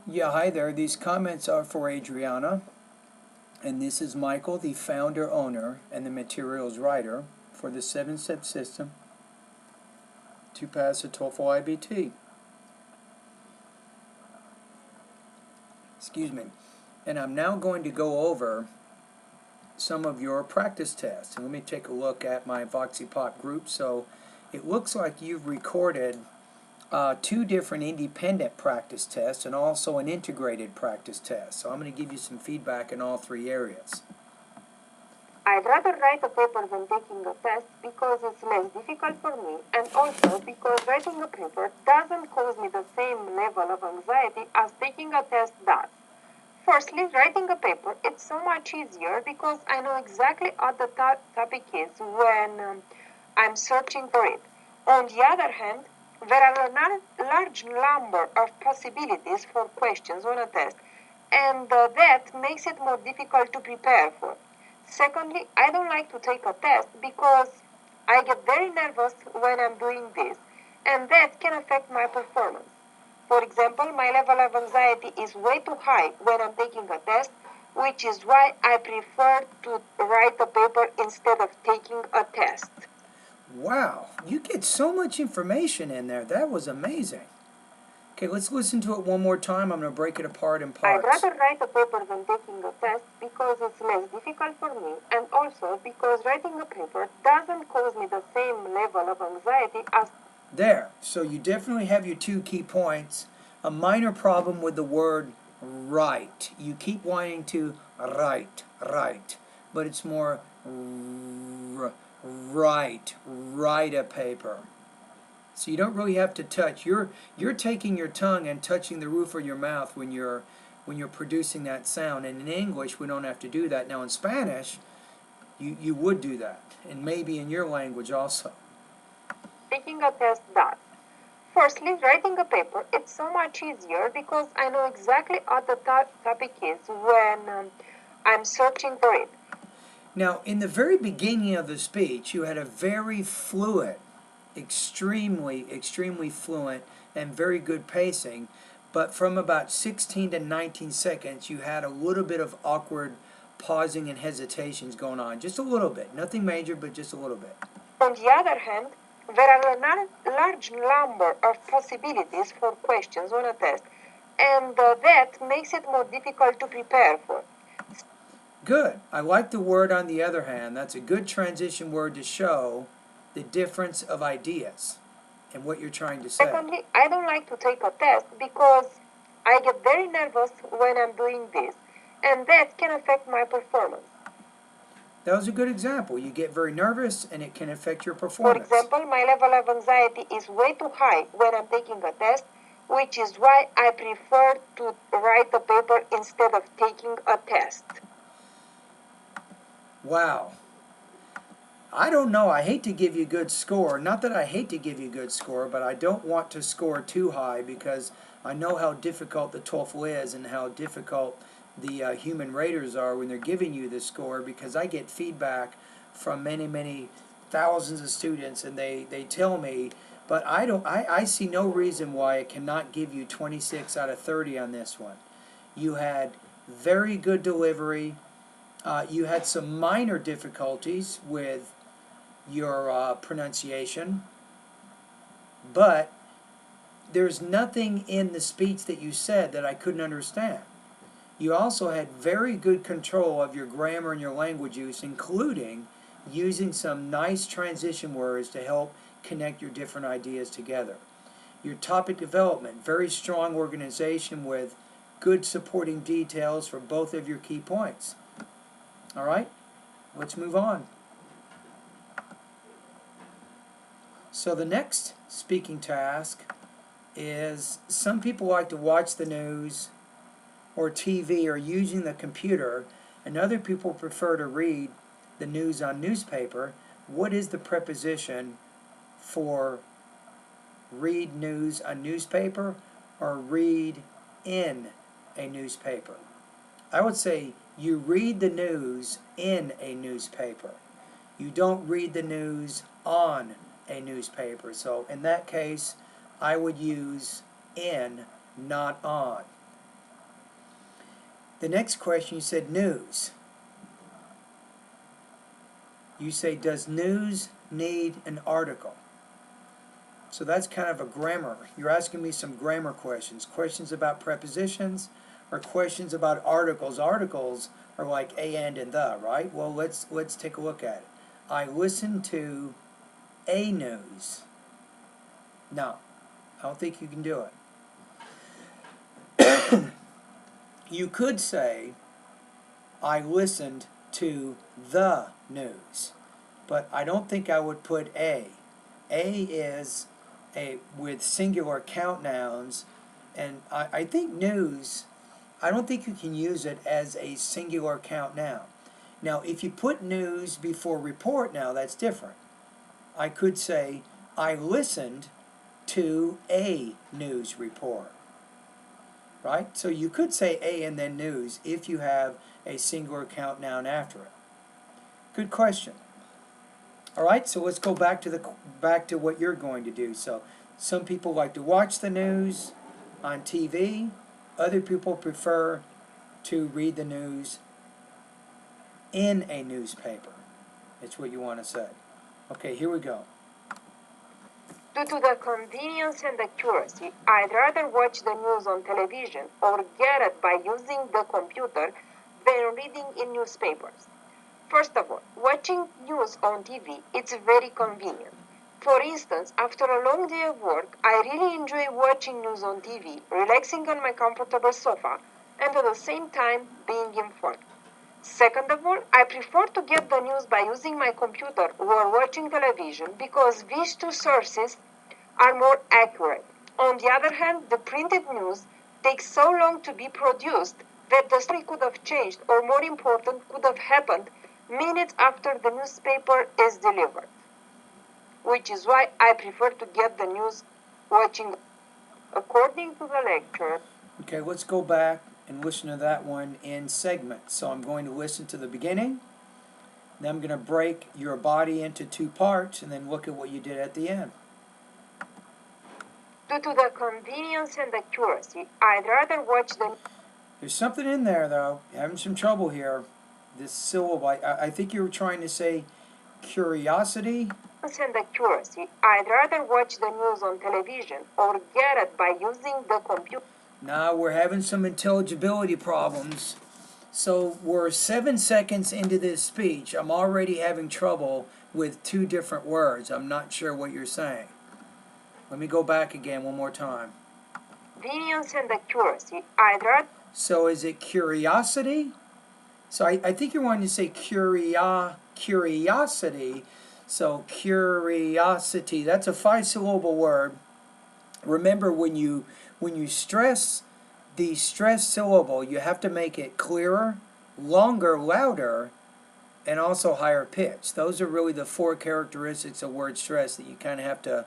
Yeah, hi there. These comments are for Adriana, and this is Michael, the founder, owner, and the materials writer for the 7-step system to pass the TOEFL IBT. Excuse me. And I'm now going to go over some of your practice tests. And let me take a look at my Voxy Pop group. So it looks like you've recorded two different independent practice tests and also an integrated practice test. So I'm going to give you some feedback in all three areas. I'd rather write a paper than taking a test because it's less difficult for me and also because writing a paper doesn't cause me the same level of anxiety as taking a test does. Firstly, writing a paper it's so much easier because I know exactly what the topic is when I'm searching for it. On the other hand, there are a large number of possibilities for questions on a test, and that makes it more difficult to prepare for. Secondly, I don't like to take a test because I get very nervous when I'm doing this, and that can affect my performance. For example, my level of anxiety is way too high when I'm taking a test, which is why I prefer to write a paper instead of taking a test. Wow, you get so much information in there. That was amazing. Okay, let's listen to it one more time. I'm going to break it apart in I'd parts. rather write a paper than taking a test because it's less difficult for me and also because writing a paper doesn't cause me the same level of anxiety as. There. So you definitely have your two key points. A minor problem with the word write. You keep wanting to write, but it's more write a paper. So you don't really have to touch. You're taking your tongue and touching the roof of your mouth when you're producing that sound. And in English, we don't have to do that. Now in Spanish, you would do that, and maybe in your language also. Taking a test does. Firstly, writing a paper it's so much easier because I know exactly what the topic is when I'm searching for it. Now, in the very beginning of the speech, you had a very fluent, extremely fluent, and very good pacing. But from about 16 to 19 seconds, you had a little bit of awkward pausing and hesitations going on. Just a little bit. Nothing major, but just a little bit. On the other hand, there are a large number of possibilities for questions on a test, and that makes it more difficult to prepare for. Good. I like the word on the other hand. That's a good transition word to show the difference of ideas and what you're trying to say. Secondly, I don't like to take a test because I get very nervous when I'm doing this, and that can affect my performance. That was a good example. You get very nervous and it can affect your For performance. example, my level of anxiety is way too high when I'm taking a test, which is why I prefer to write a paper instead of taking a test. Wow. I don't know. I hate to give you a good score. Not that I hate to give you a good score, but I don't want to score too high because I know how difficult the TOEFL is and how difficult the human raters are when they're giving you the score, because I get feedback from many thousands of students and they tell me, but I see no reason why I cannot give you 26 out of 30 on this one. You had very good delivery. You had some minor difficulties with your pronunciation, but there's nothing in the speech that you said that I couldn't understand. You also had very good control of your grammar and your language use, including using some nice transition words to help connect your different ideas together. Your topic development, very strong organization with good supporting details for both of your key points. All right, let's move on. So the next speaking task is, some people like to watch the news or TV or using the computer, and other people prefer to read the news on newspaper. What is the preposition for read news on newspaper or read in a newspaper? I would say you read the news in a newspaper. You don't read the news on a newspaper. So in that case, I would use in, not on. The next question, you said news. You say, does news need an article? So that's kind of a grammar. You're asking me some grammar questions. Questions about prepositions or questions about articles. Articles are like a, and the, right? Well, let's take a look at it. I listen to a news. No, I don't think you can do it. You could say, I listened to the news, but I don't think I would put a. A is with singular count nouns, and I think news, I don't think you can use it as a singular count noun. Now, if you put news before report now, that's different. I could say, I listened to a news report. Right? So you could say a and then news if you have a singular count noun after it. Good question. All right, so let's go back to what you're going to do. So some people like to watch the news on TV. Other people prefer to read the news in a newspaper. It's what you want to say. Okay, here we go. Due to the convenience and accuracy, I'd rather watch the news on television or get it by using the computer than reading in newspapers. First of all, watching news on TV is very convenient. For instance, after a long day of work, I really enjoy watching news on TV, relaxing on my comfortable sofa, and at the same time being informed. Second of all, I prefer to get the news by using my computer or watching television because these two sources are more accurate. On the other hand, the printed news takes so long to be produced that the story could have changed, or more important, could have happened minutes after the newspaper is delivered. Which is why I prefer to get the news watching. According to the lecture, Okay, let's go back and listen to that one in segments. So I'm going to listen to the beginning, then I'm going to break your body into two parts, and then look at what you did at the end. due to the convenience and accuracy, I'd rather watch the There's something in there, though. You're having some trouble here. This syllable, I think you were trying to say curiosity. and accuracy. I'd rather watch the news on television or get it by using the computer. Now we're having some intelligibility problems. So we're 7 seconds into this speech. I'm already having trouble with two different words. I'm not sure what you're saying. Let me go back again one more time. Convenience and accuracy. I'd rather. So is it curiosity? So I think you're wanting to say curiosity. So curiosity, that's a 5-syllable word. Remember, when you stress the stressed syllable, you have to make it clearer, longer, louder, and also higher pitch. Those are really the 4 characteristics of word stress that you kind of have to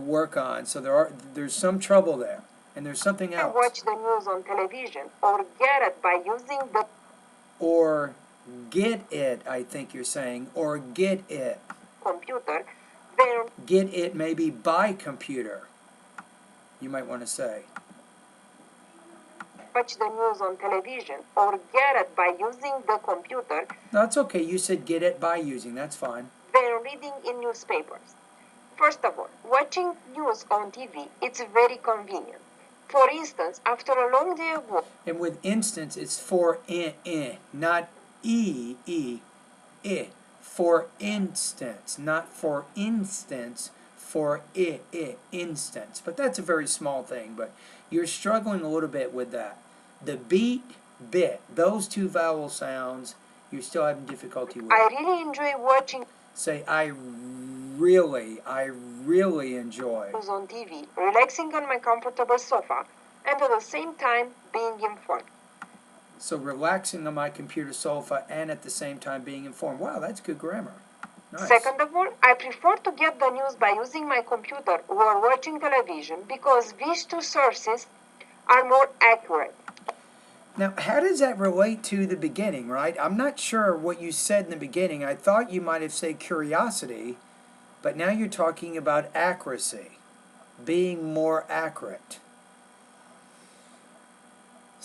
work on. So there's some trouble there. And there's something else. Watch the news on television or get it by using the. Or get it, I think you're saying. Or get it. Computer. Then. Get it maybe by computer, you might want to say. Watch the news on television or get it by using the computer. No, it's okay. You said get it by using. That's fine. Than reading in newspapers. First of all, watching news on TV, it's very convenient. For instance, after a long day of work. And with instance, it's for not e. For instance, not for instance, for instance. But that's a very small thing, but you're struggling a little bit with that. The beat, bit, those two vowel sounds, you're still having difficulty with. I really enjoy watching. Say, I really enjoy. News on TV, relaxing on my comfortable sofa, and at the same time being informed. So relaxing on my computer sofa and at the same time being informed. Wow, that's good grammar. Nice. Second of all, I prefer to get the news by using my computer or watching television because these two sources are more accurate. Now, how does that relate to the beginning, right? I'm not sure what you said in the beginning. I thought you might have said curiosity, but now you're talking about accuracy, being more accurate.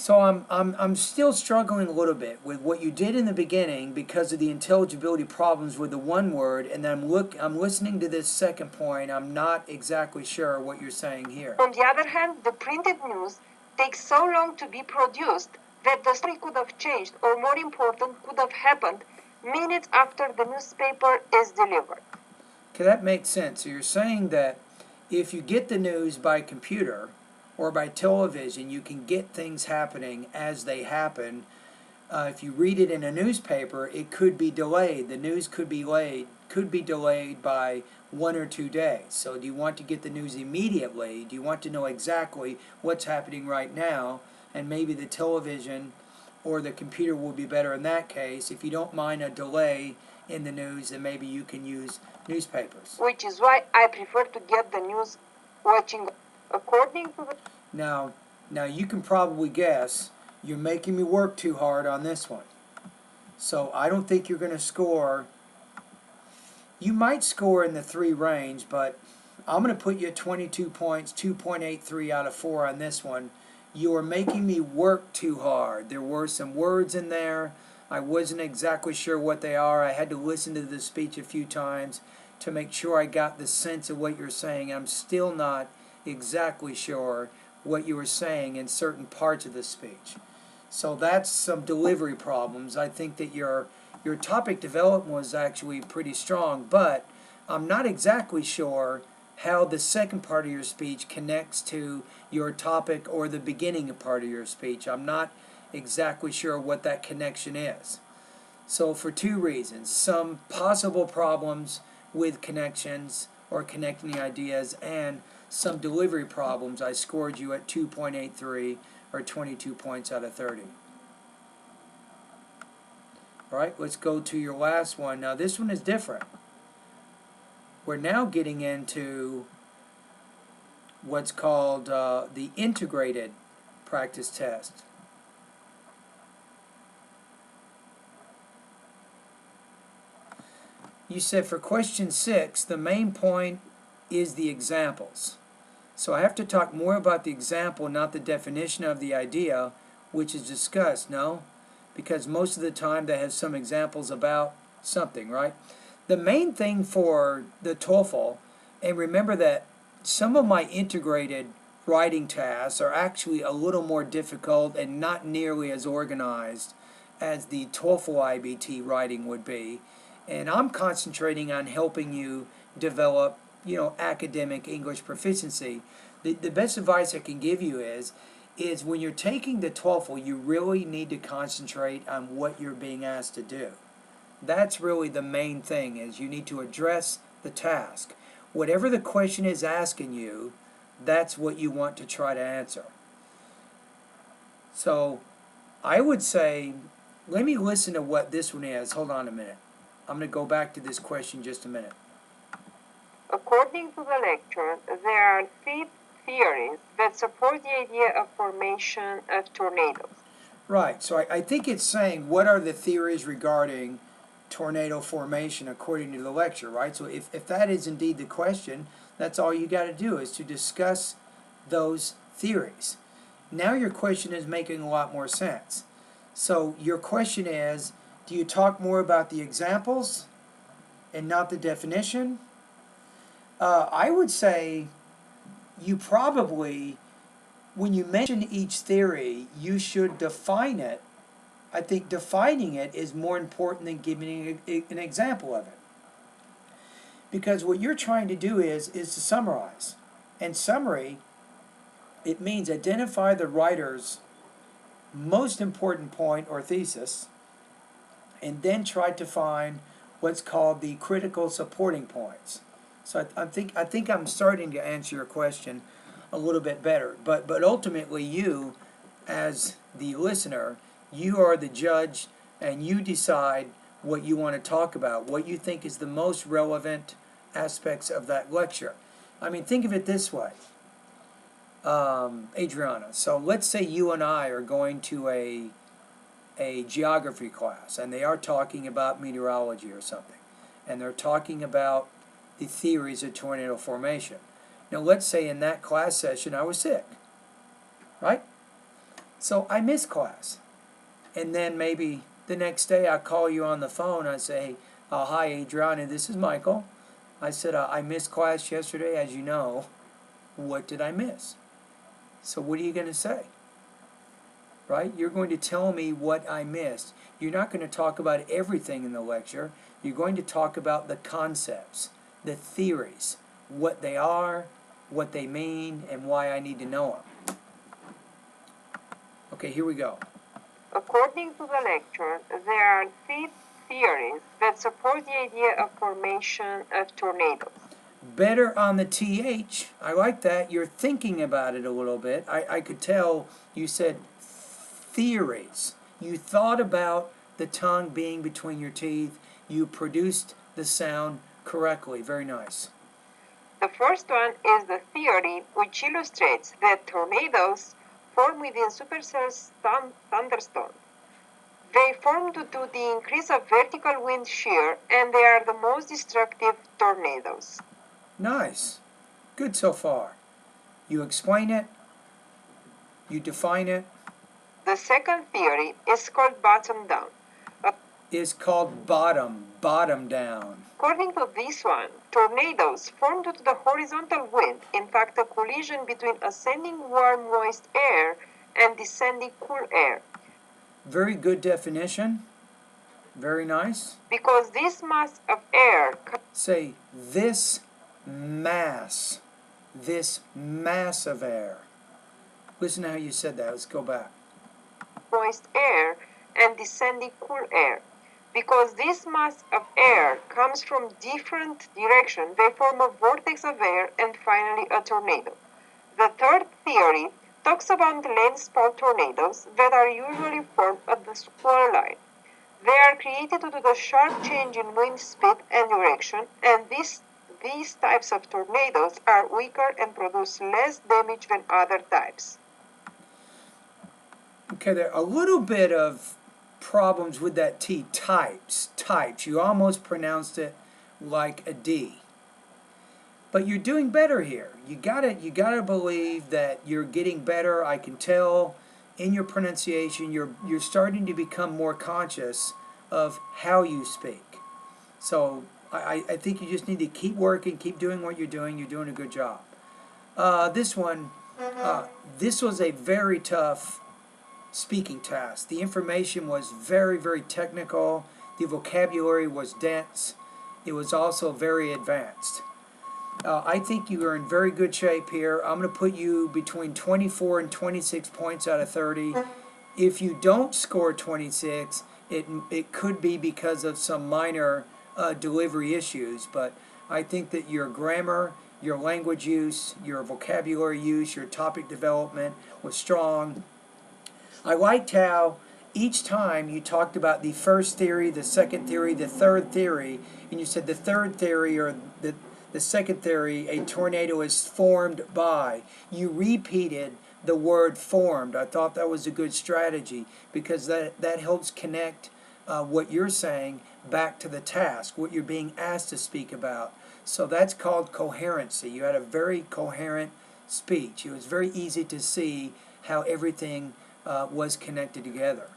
So I'm still struggling a little bit with what you did in the beginning because of the intelligibility problems with the one word, and then I'm listening to this second point. I'm not exactly sure what you're saying here. On the other hand, the printed news takes so long to be produced that the story could have changed, or more important, could have happened minutes after the newspaper is delivered. Okay, that makes sense. So you're saying that if you get the news by computer or by television, you can get things happening as they happen. If you read it in a newspaper, it could be delayed. The news could be delayed by 1 or 2 days. So do you want to get the news immediately? Do you want to know exactly what's happening right now? And maybe the television or the computer will be better in that case. If you don't mind a delay in the news, then maybe you can use newspapers. Which is why I prefer to get the news watching according to the... Now you can probably guess you're making me work too hard on this one. So I don't think you're going to score. You might score in the 3 range, but I'm going to put you at 22 points, 2.83 out of 4 on this one. You are making me work too hard. There were some words in there. I wasn't exactly sure what they are. I had to listen to the speech a few times to make sure I got the sense of what you're saying. I'm still not exactly sure what you were saying in certain parts of the speech. So that's some delivery problems. I think that your topic development was actually pretty strong, but I'm not exactly sure how the second part of your speech connects to your topic or the beginning part of your speech. I'm not exactly sure what that connection is. So for 2 reasons, some possible problems with connections or connecting the ideas, and some delivery problems, I scored you at 2.83 or 22 points out of 30. All right, let's go to your last one. Now this one is different. We're now getting into what's called the integrated practice test. You said for question 6, the main point is the examples. So I have to talk more about the example, not the definition of the idea, which is discussed, no? Because most of the time they have some examples about something, right? The main thing for the TOEFL, and remember that some of my integrated writing tasks are actually a little more difficult and not nearly as organized as the TOEFL IBT writing would be. And I'm concentrating on helping you develop, academic English proficiency. The best advice I can give you is when you're taking the TOEFL, you really need to concentrate on what you're being asked to do. That's really the main thing, is you need to address the task. Whatever the question is asking you, that's what you want to try to answer. So I would say, let me listen to what this one is. Hold on a minute. I'm going to go back to this question just a minute. According to the lecture, there are 3 theories that support the idea of formation of tornadoes. Right, so I think it's saying what are the theories regarding tornado formation according to the lecture, right? So if that is indeed the question, that's all you got to do is to discuss those theories. Now your question is making a lot more sense. So your question is, do you talk more about the examples and not the definition? I would say you probably, when you mention each theory, you should define it. I think defining it is more important than giving an example of it. Because what you're trying to do is to summarize. And summary, it means identify the writer's most important point or thesis, and then try to find what's called the critical supporting points. So I think I'm starting to answer your question a little bit better. But ultimately, you, as the listener, you are the judge, and you decide what you want to talk about, what you think is the most relevant aspects of that lecture. I mean, think of it this way, Adriana. So let's say you and I are going to a geography class, and they are talking about meteorology or something, and they're talking about the theories of tornado formation. Now let's say in that class session I was sick, right? So I miss class. And then maybe the next day I call you on the phone. I say, hi, Adriana, this is Michael. I said, I missed class yesterday, as you know. What did I miss? So what are you going to say? Right? You're going to tell me what I missed. You're not going to talk about everything in the lecture. You're going to talk about the concepts, the theories, what they are, what they mean, and why I need to know them. Okay, here we go. According to the lecture, there are three theories that support the idea of formation of tornadoes. Better on the TH. I like that. You're thinking about it a little bit. I could tell you said theories. You thought about the tongue being between your teeth. You produced the sound correctly. Very nice. The first one is the theory which illustrates that tornadoes form within supercell thunderstorms. They form due to the increase of vertical wind shear, and they are the most destructive tornadoes. Nice. Good so far. You explain it. You define it. The second theory is called bottom down. Is called bottom down. According to this one, tornadoes form due to the horizontal wind, in fact a collision between ascending warm moist air and descending cool air. Very good definition. Very nice. Because this mass of air, say this mass of air. Listen to how you said that. Let's go back. Moist air and descending cool air. Because this mass of air comes from different directions, they form a vortex of air and finally a tornado. The third theory talks about landfall tornadoes that are usually formed at the squall line. They are created due to the sharp change in wind speed and direction, and these types of tornadoes are weaker and produce less damage than other types. Okay, there are a little bit of problems with that T. Types. You almost pronounced it like a D. But you're doing better here. You gotta believe that you're getting better. I can tell in your pronunciation you're starting to become more conscious of how you speak. So I think you just need to keep working, keep doing what you're doing. You're doing a good job. This was a very tough speaking task. The information was very, very technical. The vocabulary was dense. It was also very advanced. I think you are in very good shape here. I'm going to put you between 24 and 26 points out of 30. If you don't score 26, it could be because of some minor delivery issues, but I think that your grammar, your language use, your vocabulary use, your topic development was strong. I liked how each time you talked about the first theory, the second theory, the third theory, and you said the third theory or the second theory, a tornado is formed by. You repeated the word formed. I thought that was a good strategy because that helps connect what you're saying back to the task, what you're being asked to speak about. So that's called coherency. You had a very coherent speech. It was very easy to see how everything was connected together.